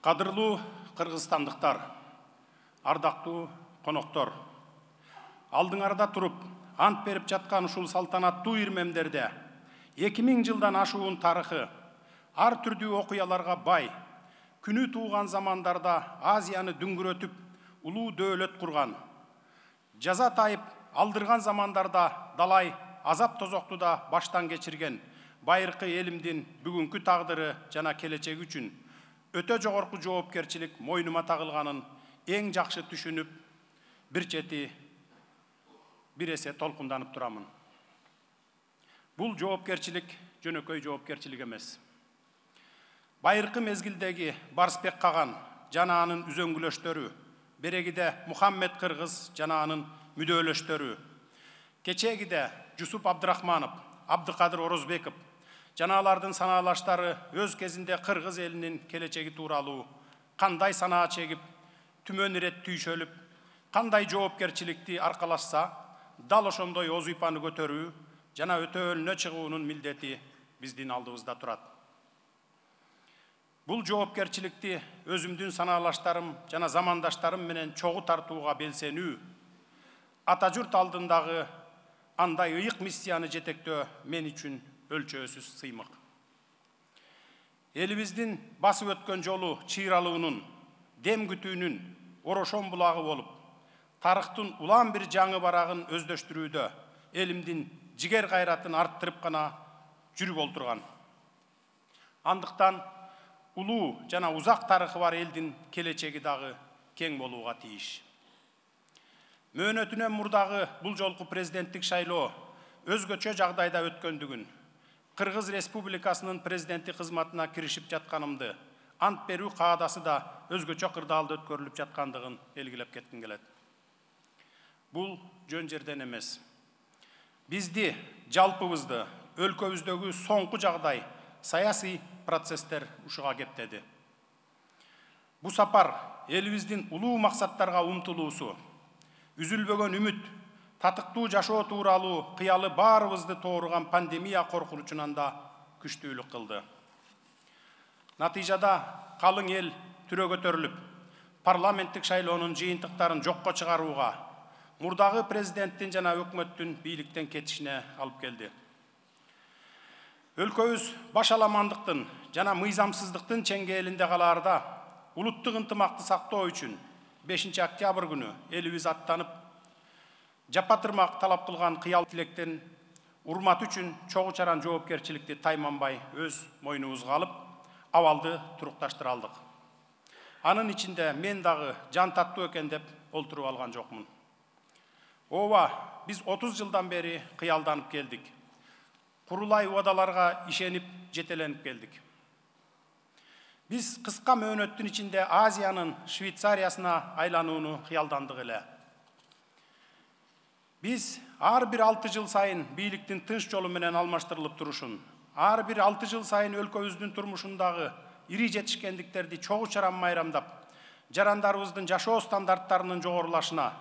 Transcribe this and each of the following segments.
Qadırlı Qırgızstandықтар, ардактуу коноктор, алдыңарда туруп, ант берип жаткан ушул салтанаттуу ирмемдерде 2000 жылдан ашуун тарыхы, ар түрдүү окуяларга бай, күнү тууган замандарда Азияны дүңгүрөтүп, улуу дөөлөт курган, жаза тайып алдырган замандарда далай азап тозокту да баштан кечирген байыркы элимдин бүгүнкү тагдыры жана келечеги үчүн өтө жогорку жоопкерчилик мойнума тагылганын эң жакшы түшүнүп, бир чети бир эсе толкунданып турамын. Бул жоопкерчилик жөнөкөй жоопкерчилик эмес. Байыркы мезгилдеги Барсбек Каган жана анын үзөңгүлөштөрү, берегиде Мухаммед Кыргыз жана анын мүдөөлөштөрү, кечегиде Жусуп Абдрахманов, Абдыкадыр Орозбеков жана алардын санаалаштары өз кезинде Кыргыз элинин келечеги тууралуу кандай санаа чегип, түмөн ирет түйшөлүп, кандай жоопкерчиликти аркалашса, дал ошондой оз уйпаны көтөрүү жана өтөөлүнө чыгуунун милдети биздин алдыбызда турат. Бул жоопкерчиликти өзүмдүн санаалаштарым жана замандаштарым менен чогуу тартууга белсенүү, ата журт алдындагы андай ыйык миссияны жетектөө мен үчүн өлчөөсүз сыймык. Элибиздин басып өткөн жолу чыйралуунун, дем күтүүнүн орошон булагы болуп, тарыхтын улам бир жаңы барагын өздөштүрүүдө элимдин жигер кайратын арттырып гана жүрүп олтурган. Андыктан улуу жана узак тарыхы бар элдин келечеги дагы кең болууга тийиш. Мөөнөтүнөн мурдагы бул жолку президенттик шайлоо өзгөчө жагдайда өткөндүгүн, Кыргыз Республикасынын президенти кызматына киришип жатканымды, ант берүү каадасы да өзгөчө кырдаалда өткөрүлүп жаткандыгын белгилеп кетким келет. Бул жөн жерден эмес. Бизди, жалпыбызды, өлкөбүздөгү соңку жагдай, саясий процесстер ушуга кептеди. Бу сапар элибиздин улуу максаттарга умтулуусу, үзүлбөгөн үмүт, татыктуу жашоо тууралуу кыялы баарыбызды тооруган пандемия коркунучунан да күчтүүлүк кылды. Натыйжада калың эл түрө көтөрүлүп, парламенттик шайлоонун жыйынтыктарын жокко чыгарууга, мурдагы президенттин жана өкмөттүн бийликтен кетишине алып келди. Өлкөбүз башаламандыктын жана мыйзамсыздыктын чеңгээлинде калаарда, улуттук ынтымакты сактоо үчүн 5 октябрь күнү элибиз аттанып, жапатырмак талап кылган кыял тилектен урмат үчүн чогуу чаран жоопкерчиликти тайманбай өз мойнубузга алып, абалды турукташтыра алдык. Анын ичинде мен дагы жан таттуу экен деп олтуруп алган жокмун. Ооба, биз 30 жылдан бери кыялданып келдик. Курулай убадаларга ишенип, жетеленип келдик. Биз кыска мөөнөттүн ичинде Азиянын Швейцариясына айланууну кыялдандык эле. Биз ар бир 6 жыл сайын бийликтин тынч жолу менен алмаштырылып турушун, ар бир 6 жыл сайын өлкөбүздүн турмушундагы ири жетишкендиктерди чогуу чаран майрамдап, жарандарыбыздын жашоо стандарттарынын жогорулашына,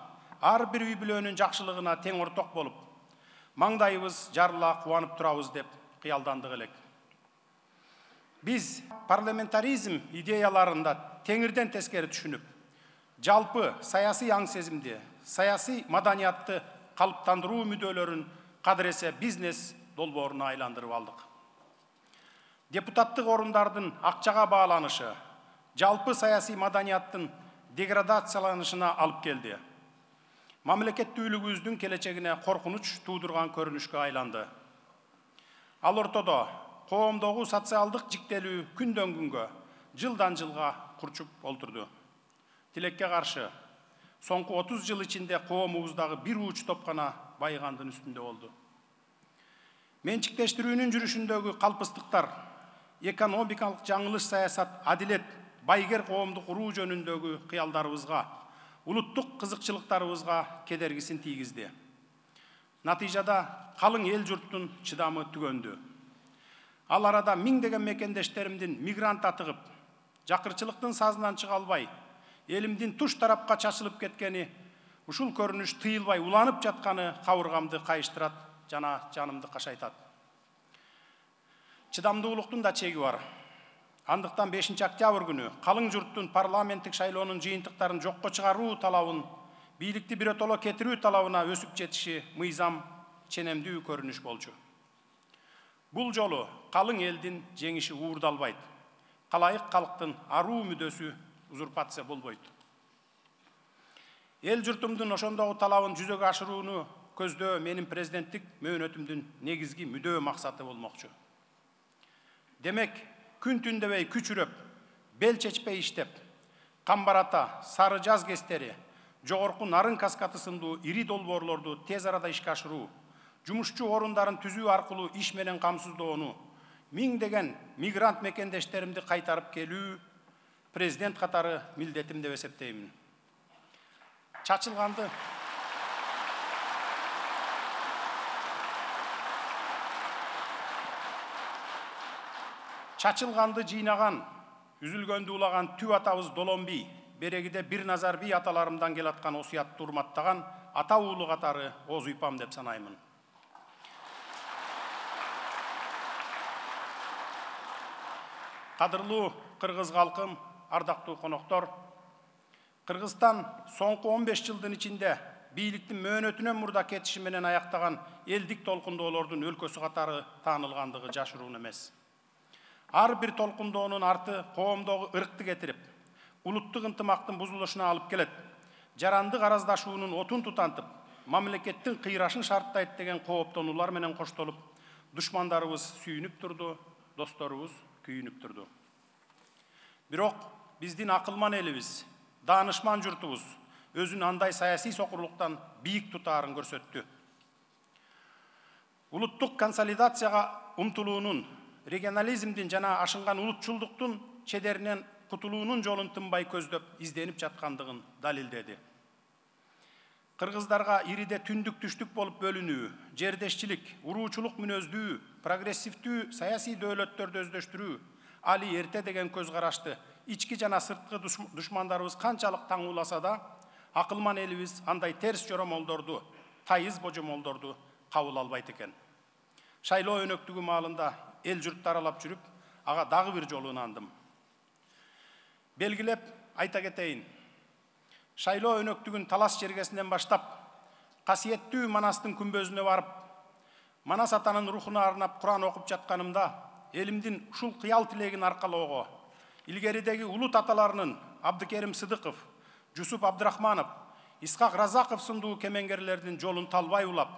ар бир үй бүлөнүн жакшылыгына тең орток болуп, маңдайыбыз жарыла кубанып турабыз деп кыялдандык элек. Биз парламентаризм идеяларында теңирден тескери түшүнүп, жалпы саясий аң сезимди, саясий маданиятты калыптандыруу мүдөлөрүн кадыресе бизнес долбооруна айландырып алдык. Депутаттык орундардын акчага бааланышы, жалпы саясий маданияттын деградацияланышына алып келди. Мамлекеттүүлүгүбүздүн келечегине коркунуч туудурган көрүнүшкө айланды. Ал ортодо коомдогу социалдык жиктелүү күндөн күнгө, жылдан жылга курчуп олтурду. Тилекке каршы, соңку 30 жыл ичинде коомубуздагы бир уч топ гана байыгандын үстүндө болду. Менчиктештирүүнүн жүрүшүндөгү калпыстыктар, экономикалык жаңылыш саясат, адилет, байгер коомду куруу жөнүндөгү кыялдарыбызга, улуттук кызыкчылыктарыбызга кедергисин тийгизди. Натыйжада калың эл журттун чыдамы түгөндү. Ал арада миңдеген мекендештеримдин мигрант атыгып, жакырчылыктын сазынан чыга албай, элимдин туш тарапка чачылып кеткени, ушул көрүнүш тыйылбай уланып жатканы кабыргамды кайыштырат жана жанымды кашайтат. Чыдамдуулуктун да чеги бар. Андыктан 5 октябрь күнү калың журттун парламенттик шайлоонун жыйынтыктарын жокко чыгаруу талабын, бийликти биротоло кетирүү талабына өсүп жетиши мыйзам ченемдүү көрүнүш болчу. Бул жолу калың элдин жеңиши уурдалбайт. Калайык калктын аруу мүдөсү узурпация болбойт. Эл журтумдун ошондогу талабын жүзөгө ашырууну көздөө менин президенттик мөөнөтүмдүн негизги мүдөө максаты болмокчу. Демек, күн түндебей күчүрөп, бел чечпей иштеп, Камбарата, Сары Жаз кестери, жогорку Нарын каскаты сындуу ири долбоорлорду тез арада ишке ашыруу, жумушчу орундарын түзүү аркылуу иш менен камсыздоону, миңдеген мигрант мекендештеримди кайтарып келүү президент катары милдетим деп эсептеймин. Чачылганды жыйнаган, үзүлгөндү улаган түп атабыз Долонби, берегиде бир назар би аталарымдан келаткан осуятты урматтаган ата уулу катары Оз Уйпам деп санаймын. Кадырлуу кыргыз калкым, ардактуу коноктор, Кыргызстан соңку 15 жылдын ичинде бийликтин мөөнөтүнөн мурда кетиши менен аяктаган элдик толкундоолордун өлкөсү катары таанылгандыгы жашыруун эмес. Ар бир толкундоонун арты коомдогу ыркты кетирип, улуттук ынтымактын бузулушуна алып келет. Жарандык араздашуунун отун тутантып, мамлекеттин кыйрашын шарттайт деген кооптонуулар менен коштолуп, душмандарыбыз сүйүнүп турду, досторубуз күйүнүп турду. Бирок биздин акылман элибиз, даанышман журтубуз өзүн андай саясий сокурлуктан бийик тутаарын көрсөттү. Улуттук консолидацияга умтулуунун, регионализмдин жана ашынган улутчулдуктун чедеринен кутулуунун жолун тынбай көздөп изденип жаткандыгын далилдеди. Кыргыздарга ириде түндүк түштүк болуп бөлүнүү, жердешчилик, уруучулук мүнөздүү, прогрессивдүү саясий дөөлөттөрдү өздөштүрүү, али эрте деген көз карашты ички жана сырткы душмандарыбыз канчалык таңууласа да, акылман элибиз андай терс жоромолдорду, тайыз божомолдорду кабыл албайт экен. Шайлоо өнөктүгү маалында эл журтты аралап жүрүп, ага дагы бир жолу ынандым. Белгилеп айта кетейин. Шайлоо өнөктүгүн Талас жергесинен баштап, касиеттүү Манастын күмбөзүнө барып, Манас атанын рухуна арнап Куран окуп жатканымда, элимдин ушул кыял тилегин аркалоого, илгеридеги улут аталарынын Абдыкерим Сыдыков, Жусуп Абдрахманов, Исхак Разаков сындуу кемеңгерлердин жолун талбай улап,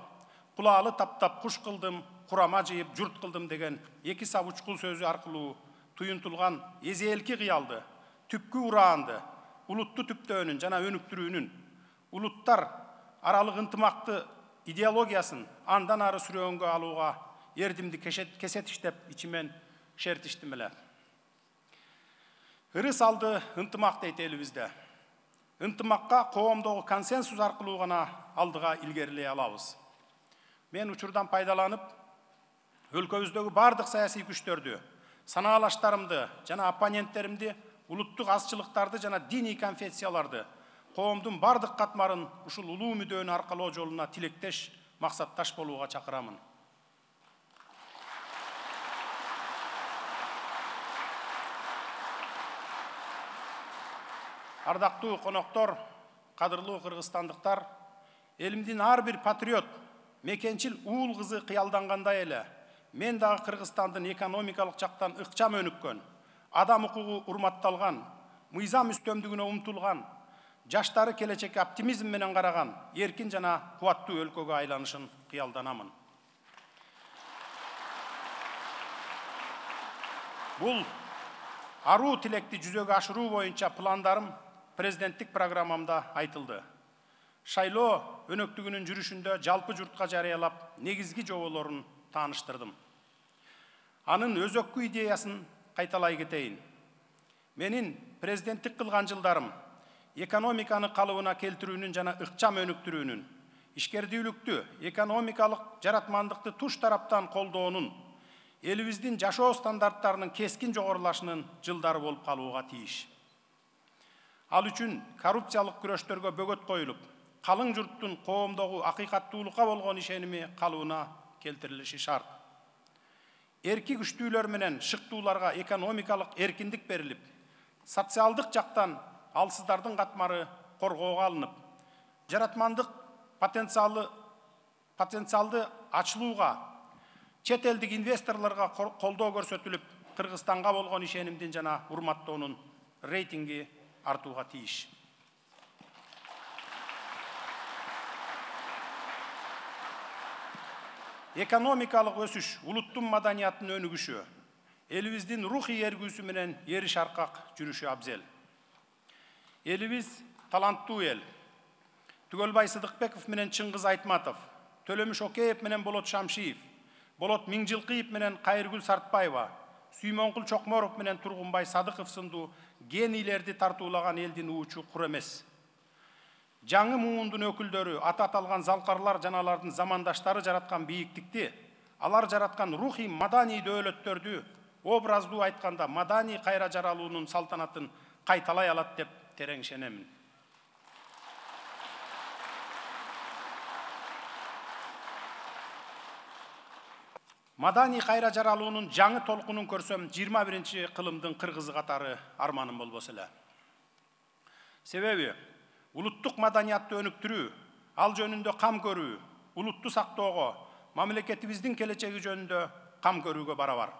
кулаалы таптап куш кылдым, курама жыйып журт кылдым деген эки сап учкул сөзү аркылуу туюнтулган эзелки кыялды, түпкү ураанды, улутту түптөөнүн жана өнүктүрүүнүн, улуттар аралык ынтымакты идеологиясын андан ары сүрөөнгө алууга эрдимди кесетиштеп ичимен шертиштим эле. Ырыс алды ынтымак дейт элибизде. Ынтымакка коомдогу консенсус аркылуу гана алдыга илгерилей алабыз. Мен учурдан пайдаланып, өлкөбүздөгү бардык саясий күчтөрдү, санаалаштарымды жана оппоненттеримди, улуттук азчылыктарды жана диний конфессияларды, коомдун бардык катмарын ушул улуу мүдөнү аркалоо жолуна тилектеш, максатташ болууга чакырамын. Ардактуу коноктор, кадырлуу кыргызстандыктар, элимдин ар бир патриот, мекенчил уул кызы кыялдангандай эле, мен дагы Кыргызстандын экономикалык жактан ыкчам өнүккөн, адам укугу урматталган, мыйзам үстөмдүгүнө умтулган, жаштары келечекке оптимизм менен караган, эркин жана кубаттуу өлкөгө айланышын кыялданамын. Бул аруу тилекти жүзөгө ашыруу боюнча пландарым президенттик программамда айтылды. Шайлоо өнөктүгүнүн жүрүшүндө жалпы журтка жарыялап, негизги жоболорун тааныштырдым. Анын өзөккү идеясын кайталай кетейин. Менин президенттик кылган жылдарым экономиканы калыбына келтирүүнүн жана ыкчам өнүктүрүүнүн, ишкердүүлүктү, экономикалык жаратмандыкты туш тараптан колдоонун, элибиздин жашоо стандарттарынын кескин жогорулашынын жылдары болуп калууга тийиш. Ал үчүн коррупциялык күрөштөргө бөгөт коюлуп, калың журттун коомдогу акыйкаттуулукка болгон ишеними калыбына келтирилиши шарт. эрки күчтүүлөр менен шыктууларга экономикалык эркиндик берилип, социалдык жактан алсыздардын катмары коргоого алынып, жаратмандык потенциалды ачылууга, чет элдик инвесторлорго колдоо көрсөтүлүп, Кыргызстанга болгон ишенимдин жана урматтоонун рейтинги артууга тийиш. Экономикалык өсүш, улуттун маданиятын өнүгүшү, элибиздин рухий эргүүсү менен эриш аркак жүрүшү абзел. Элибиз таланттуу эл. Түгөлбай Сыдыкбеков менен Чыңгыз Айтматов, Төлөмүш Океев менен Болот Шамшиев, Болот Миңжилкыев менен Кайыргүл Сартбаева, Сүймөнкул Чокморов менен Тургунбай Садыков сындуу генийлерди тартуулаган элдин уучу кур эмес. Жаңы муундун өкүлдөрү, аты аталган залкарлар жана алардын замандаштары жараткан бийиктикти, алар жараткан рухий маданий дөөлөттөрдү образдуу айтканда маданий кайра жаралуунун салтанатын кайталай алат деп терең ишенемин. Маданий кайра жаралуунун жаңы толкунун көрсөм 21-кылымдын кыргызы катары арманым болбосо эле. Себеби улуттук маданиятты өнүктүрүү, ал жөнүндө кам көрүү, улутту сактоого, мамлекетибиздин келечеги жөнүндө кам көрүүгө барабар.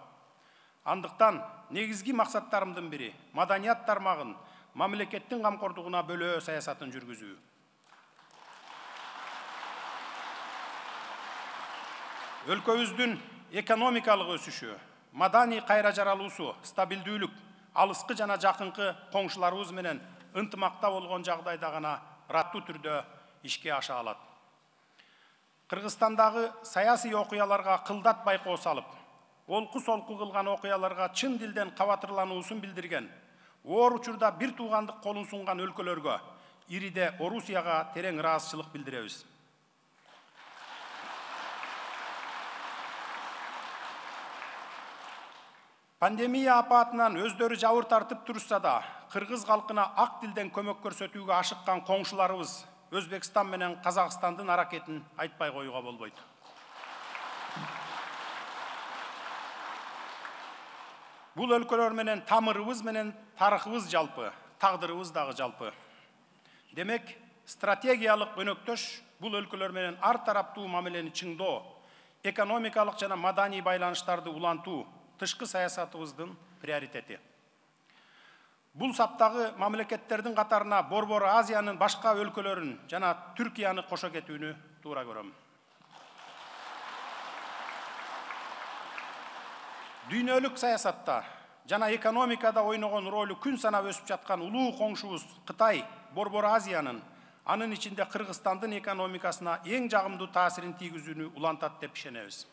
Андыктан негизги максаттарымдын бири маданият тармагын мамлекеттин камкордугуна бөлөө саясатын жүргүзүү. Өлкөбүздүн экономикалык өсүшү, маданий кайра жаралуусу, стабилдүүлүк, алыскы жана жакынкы коңшуларыбыз менен ынтымакта болгон жагдайда гана раттуу түрдө ишке аша алат. Кыргызстандагы саясий окуяларга кылдат байкоо салып, олку-солку кылган окуяларга чын дилден кабатырлануусун билдирген, оор учурда бир туугандык колун сунган өлкөлөргө, ириде Орусияга терең ыраазычылык билдиребиз. Пандемия апатынан өздөрү жабыр тартып турса да, кыргыз калкына ак тилден көмөк көрсөтүүгө ашыккан коңшуларыбыз Өзбекстан менен Казакстандын аракетин айтпай коюуга болбойт. Бул өлкөлөр менен тамырыбыз менен тарыхыбыз жалпы, тагдырыбыз дагы жалпы. Демек, стратегиялык өнөктөш бул өлкөлөр менен ар тараптуу мамилени чыңдоо, экономикалык жана маданий байланыштарды улантуу тышкы саясатыбыздын приоритети. Бул саптагы мамлекеттердин катарына Борбор Азиянын башка өлкөлөрүн жана Түркияны кошо кетүүнү туура көрөм. Дүйнөлүк саясатта жана экономикада ойногон ролу күн санап өсүп жаткан улуу коңшубуз Кытай, Борбор Азиянын, анын ичинде Кыргызстандын экономикасына эң жагымдуу таасирин тийгизүүнү улантат деп ишенебиз.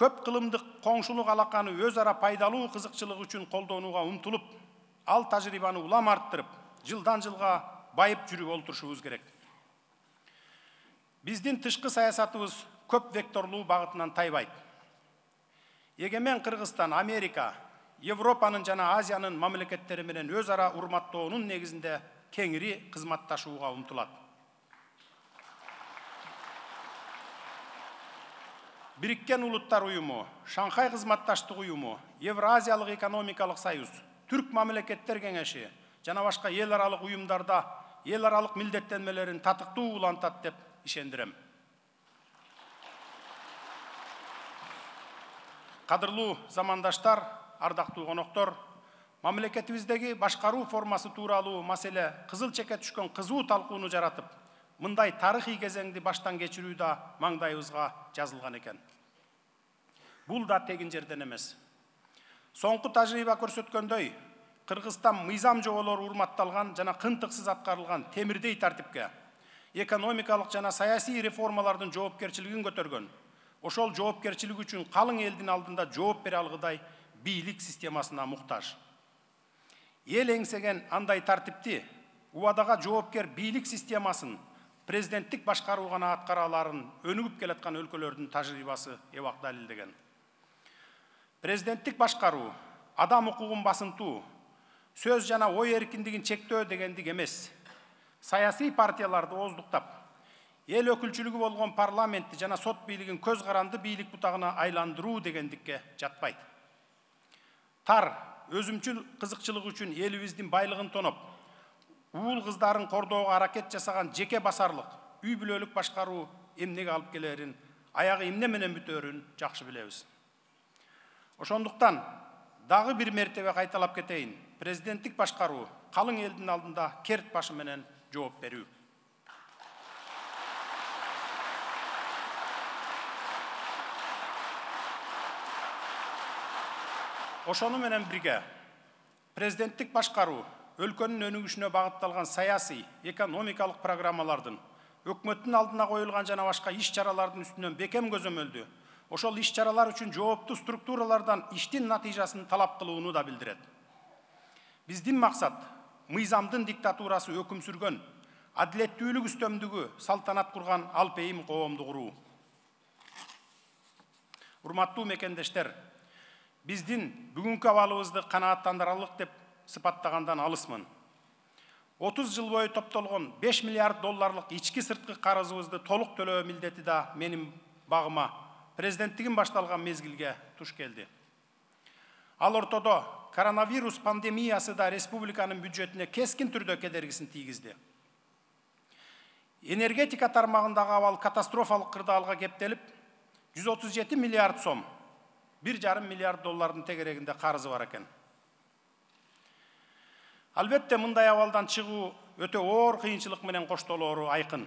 Көп кылымдык коңшулук алаканы өз ара пайдалуу кызыкчылык үчүн колдонууга умтулуп, ал тажрыйбаны улам арттырып, жылдан жылга байып жүрүп олтурушубуз керек. Биздин тышкы саясатыбыз көп векторлуу багытынан тайбайт. Эгемен Кыргызстан, Америка, Европанын жана Азиянын мамлекеттери менен өз ара урматтоонун негизинде кеңири кызматташууга умтулат. Бириккен Улуттар уюму, Шанхай кызматташтык уюму, Евразиялык экономикалык союз, Түрк мамлекеттер кеңеши жана башка эл аралык уюмдарда эл аралык милдеттенмелерин татыктуу улантат деп ишендирем. Кадырлуу замандаштар, ардактуу коноктор, мамлекетибиздеги башкаруу формасы тууралуу маселе кызыл чекке түшкөн кызуу талкууну жаратып, мындай тарыхый кезеңди баштан кечирүү да маңдайыбызга жазылган экен. Бул да тегин жерден эмес. Соңку тажрыйба көрсөткөндөй, Кыргызстан мыйзам жоболору урматталган жана кынтыксыз аткарылган темирдей тартипке, экономикалык жана саясий реформалардын жоопкерчилигин көтөргөн. Ошол жоопкерчилик үчүн калың элдин алдында жооп бере алгыдай бийлик системасына муктаж. Эл эңсеген андай тартипти, убадага жоопкер бийлик системасын президенттик башкаруу гана аткара аларын өнүгүп келаткан өлкөлөрдүн тажрыйбасы эбак далилдеген. Президенттик башкаруу, адам укугун басынтуу, сөз жана ой эркиндигин чектөө дегендик эмес. Саясий партияларды ооздуктап, эл өкүлчүлүгү болгон парламентти жана сот бийлигин көз каранды бийлик бутагына айландыруу дегендикке жатпайт. Тар, өзүмчүл кызыкчылык үчүн элибиздин байлыгын тоноп, уул кыздарын кордоого аракет жасаган жеке басарлык, үй бүлөлүк башкаруу эмнеге алып келерин, аягы эмне менен бүтөөрүн жакшы билебиз. Ошондуктан дагы бир мертебе кайталап кетейин. Президенттик башкаруу калың элдин алдында керт башы менен жооп берүү. Ошону менен бирге президенттик башкаруу өлкөнүн өнүгүшүнө багытталган саясий, экономикалык программалардын, өкмөттүн алдына коюлган жана башка иш-чаралардын үстүнөн бекем көзөмөлдү, ошол иш-чаралар үчүн жооптуу структуралардан иштин натыйжасын талап кылууну да билдирет. Биздин максат мыйзамдын диктатурасы өкүм сүргөн, адилеттүүлүк үстөмдүгү салтанат курган алпейим коомду куруу. Урматтуу мекендештер, биздин бүгүнкү абалыбызды канааттандырарлык деп сыпаттагандан алысмын. 30 жыл бою топтолгон 5 миллиард долларлык ички сырткы карызыбызды толук төлөө милдети да менин багыма президенттигим башталган мезгилге туш келди. Ал ортодо коронавирус пандемиясы да республиканын бюджетине кескин түрдө кедергисин тийгизди. Энергетика тармагындагы абал катастрофалык кырдаалга кептелип, 137 миллиард сом, 1,5 миллиард доллардын тегерегинде карызы бар экен. Албетте мындай абалдан чыгуу өтө оор кыйынчылык менен коштолоору айкын.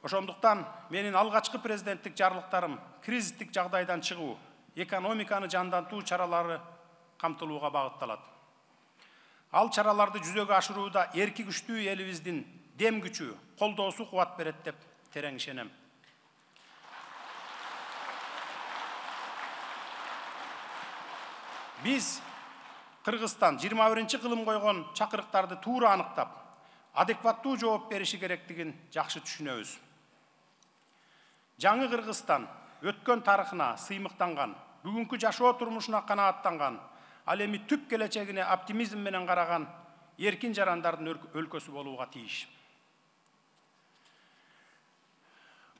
Ошондуктан менин алгачкы президенттик жарлыктарым кризистик жагдайдан чыгуу, экономиканы жандантуу чаралары камтылууга багытталат. Ал чараларды жүзөгө ашырууда эрки күчтүү элибиздин дем күчү, колдоосу кубат берет деп терең ишенем. Биз Кыргызстан 21 кылым койгон чакырыктарды туура аныктап, адекваттуу жооп бериши керектигин жакшы түшүнөбүз. Жаңы Кыргызстан өткөн тарыхына сыймыктанган, бүгүнкү жашоо турмушуна канааттанган, ал эми түп келечегине оптимизм менен караган эркин жарандардын өлкөсү болууга тийиш.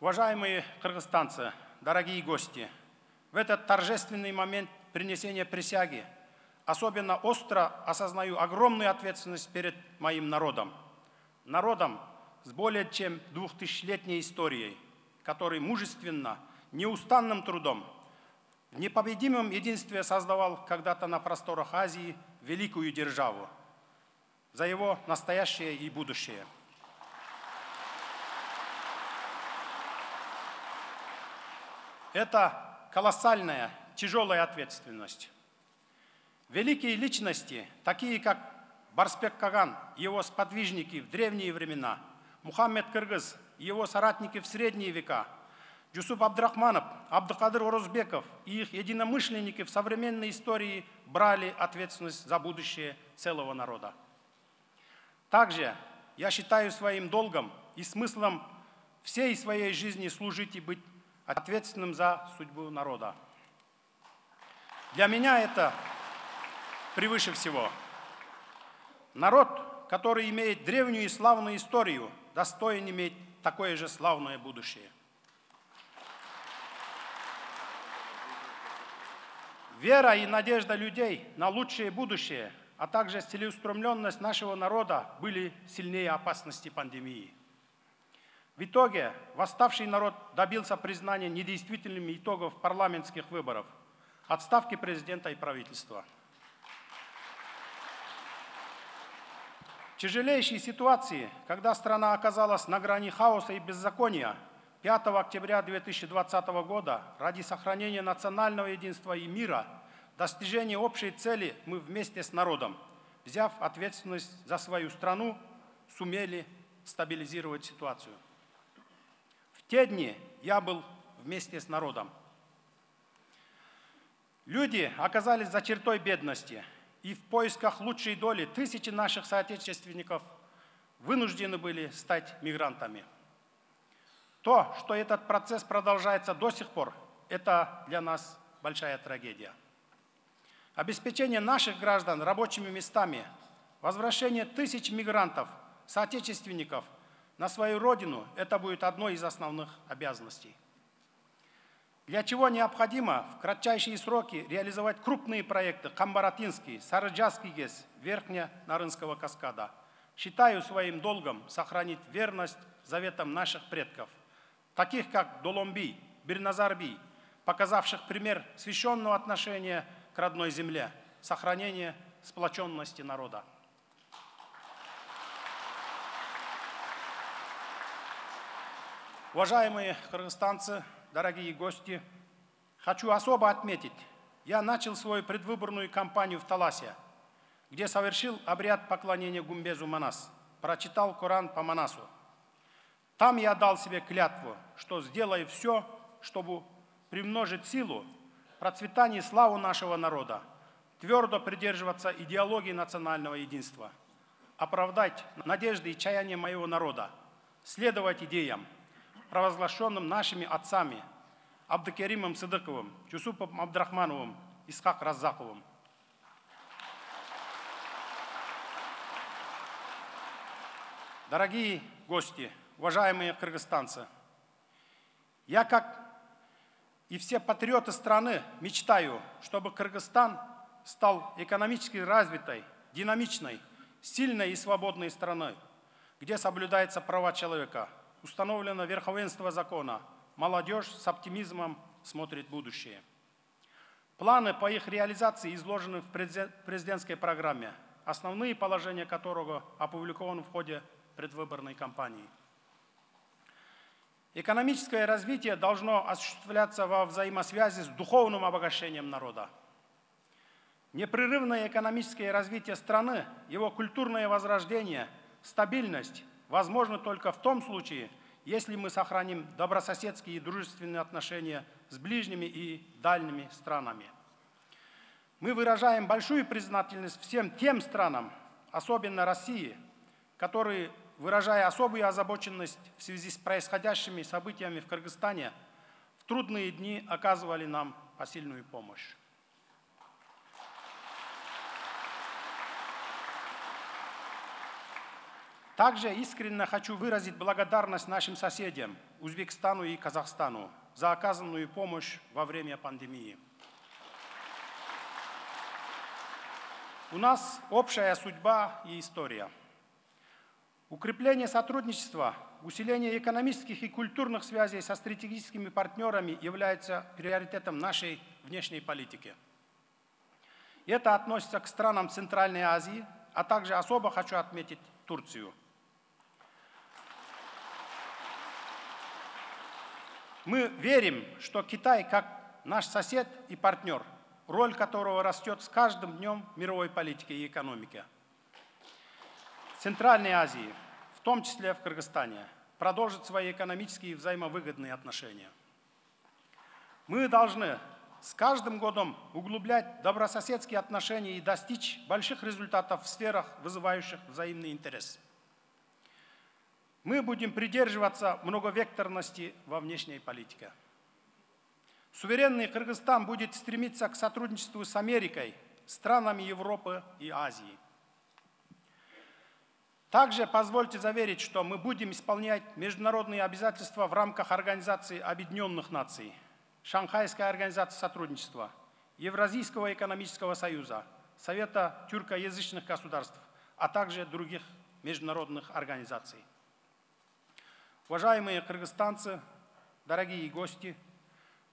Уважаемые кыргызстанцы, дорогие гости, в этот торжественный момент принесения присяги особенно остро осознаю огромную ответственность перед моим народом. Народом с более чем 2000-летней историей, который мужественно, неустанным трудом, в непобедимом единстве создавал когда-то на просторах Азии великую державу, за его настоящее и будущее. Это колоссальная, тяжелая ответственность. Великие личности, такие как Барсбек Каган и его сподвижники в древние времена, Мухаммед Кыргыз и его соратники в средние века, Жусуп Абдрахманов, Абдыкадыр Орозбеков и их единомышленники в современной истории брали ответственность за будущее целого народа. Также я считаю своим долгом и смыслом всей своей жизни служить и быть ответственным за судьбу народа. Для меня это превыше всего. Народ, который имеет древнюю и славную историю, достоин иметь такое же славное будущее. Вера и надежда людей на лучшее будущее, а также целеустремленность нашего народа были сильнее опасности пандемии. В итоге восставший народ добился признания недействительными итогов парламентских выборов, отставки президента и правительства. В тяжелейшей ситуации, когда страна оказалась на грани хаоса и беззакония, 5 октября 2020 года ради сохранения национального единства и мира, достижения общей цели мы вместе с народом, взяв ответственность за свою страну, сумели стабилизировать ситуацию. В те дни я был вместе с народом. Люди оказались за чертой бедности, и в поисках лучшей доли тысячи наших соотечественников вынуждены были стать мигрантами. То, что этот процесс продолжается до сих пор, это для нас большая трагедия. Обеспечение наших граждан рабочими местами, возвращение тысяч мигрантов, соотечественников на свою родину, это будет одной из основных обязанностей. Для чего необходимо в кратчайшие сроки реализовать крупные проекты Камбаратинский, Сарыджасский ГЭС, Верхне-Нарынского каскада. Считаю своим долгом сохранить верность заветам наших предков, таких как Доломби, Бирназарби, показавших пример священного отношения к родной земле, сохранения сплоченности народа. Уважаемые кыргызстанцы, дорогие гости, хочу особо отметить, я начал свою предвыборную кампанию в Таласе, где совершил обряд поклонения Гумбезу Манас, прочитал Коран по Манасу. Там я дал себе клятву, что сделаю все, чтобы примножить силу, процветание и славу нашего народа, твердо придерживаться идеологии национального единства, оправдать надежды и чаяния моего народа, следовать идеям, провозглашенным нашими отцами Абдыкеримом Сыдыковым, Юсупом Абдрахмановым, Исхак Раззаковым. Дорогие гости, уважаемые кыргызстанцы, я, как и все патриоты страны, мечтаю, чтобы Кыргызстан стал экономически развитой, динамичной, сильной и свободной страной, где соблюдаются права человека, установлено верховенство закона, молодежь с оптимизмом смотрит в будущее. Планы по их реализации изложены в президентской программе, основные положения которого опубликованы в ходе предвыборной кампании. Экономическое развитие должно осуществляться во взаимосвязи с духовным обогащением народа. Непрерывное экономическое развитие страны, его культурное возрождение, стабильность возможно только в том случае, если мы сохраним добрососедские и дружественные отношения с ближними и дальними странами. Мы выражаем большую признательность всем тем странам, особенно России, которые, выражая особую озабоченность в связи с происходящими событиями в Кыргызстане, в трудные дни оказывали нам посильную помощь. Также искренне хочу выразить благодарность нашим соседям, Узбекистану и Казахстану, за оказанную помощь во время пандемии. У нас общая судьба и история. Укрепление сотрудничества, усиление экономических и культурных связей со стратегическими партнерами является приоритетом нашей внешней политики. Это относится к странам Центральной Азии, а также особо хочу отметить Турцию. Мы верим, что Китай, как наш сосед и партнер, роль которого растет с каждым днем в мировой политике и экономике, в Центральной Азии, в том числе в Кыргызстане, продолжит свои экономические и взаимовыгодные отношения. Мы должны с каждым годом углублять добрососедские отношения и достичь больших результатов в сферах, вызывающих взаимный интерес. Мы будем придерживаться многовекторности во внешней политике. Суверенный Кыргызстан будет стремиться к сотрудничеству с Америкой, странами Европы и Азии. Также позвольте заверить, что мы будем исполнять международные обязательства в рамках Организации Объединенных Наций, Шанхайской организации сотрудничества, Евразийского экономического союза, Совета тюркоязычных государств, а также других международных организаций. Уважаемые кыргызстанцы, дорогие гости,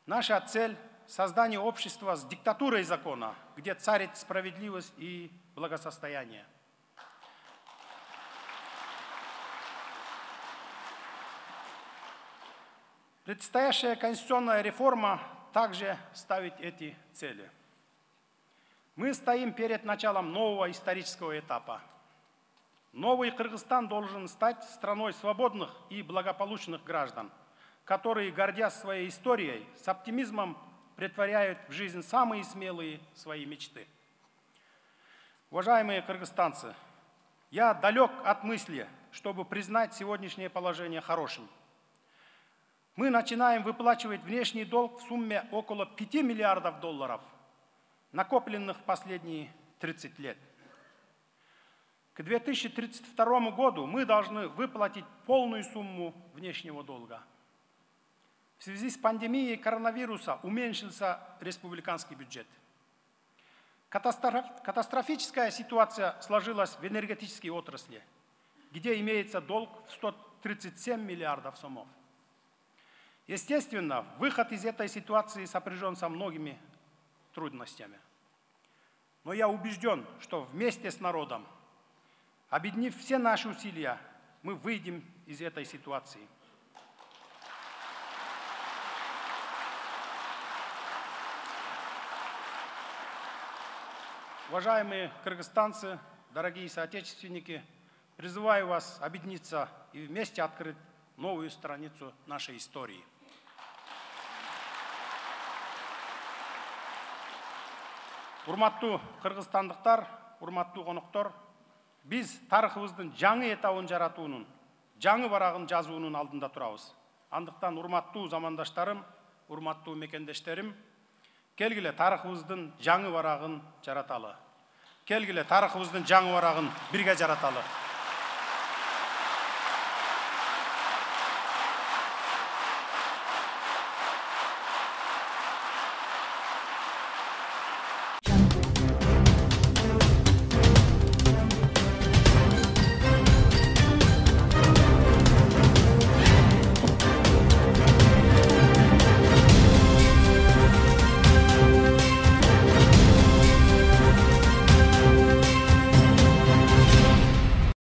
наша цель – создание общества с диктатурой закона, где царит справедливость и благосостояние. Предстоящая конституционная реформа также ставит эти цели. Мы стоим перед началом нового исторического этапа. Новый Кыргызстан должен стать страной свободных и благополучных граждан, которые, гордясь своей историей, с оптимизмом претворяют в жизнь самые смелые свои мечты. Уважаемые кыргызстанцы, я далек от мысли, чтобы признать сегодняшнее положение хорошим. Мы начинаем выплачивать внешний долг в сумме около 5 миллиардов долларов, накопленных в последние 30 лет. К 2032 году мы должны выплатить полную сумму внешнего долга. В связи с пандемией коронавируса уменьшился республиканский бюджет. Катастрофическая ситуация сложилась в энергетической отрасли, где имеется долг в 137 миллиардов сомов. Естественно, выход из этой ситуации сопряжен со многими трудностями. Но я убежден, что вместе с народом, объединив все наши усилия, мы выйдем из этой ситуации. Уважаемые кыргызстанцы, дорогие соотечественники, призываю вас объединиться и вместе открыть новую страницу нашей истории. Урматтуу кыргызстандыктар, урматтуу коноктор, биз тарыхыбыздын жаңы этабын жаратуунун, жаңы барагын жазуунун алдында турабыз. Андыктан урматтуу замандаштарым, урматтуу мекендештерим, келгиле тарыхыбыздын жаңы барагын жараталы. Келгиле тарыхыбыздын жаңы барагын бирге жараталы.